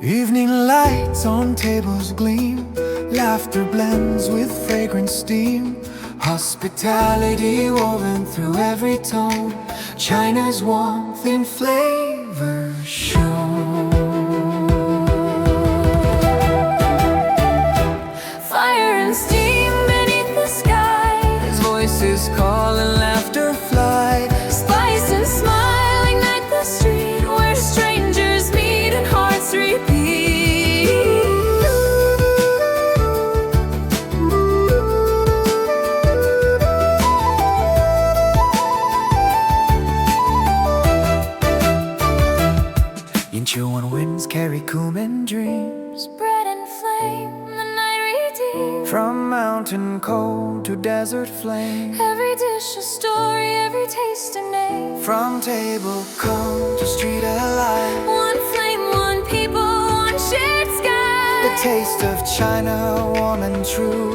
Evening lights on tables gleam, laughter blends with fragrant steam, hospitality woven through every tone, China's warmth in flavor shown. Fire and steam beneath the sky, his voices call and laughter fly, spice and smile ignite the street where strangers meet and hearts repeat. Yinchuan winds carry cumin dreams, bread and flame, the night redeemed. From mountain cold to desert flame, every dish a story, every taste a name. From table calm to street alive, one flame, one people, one shared sky. The taste of China, warm and true,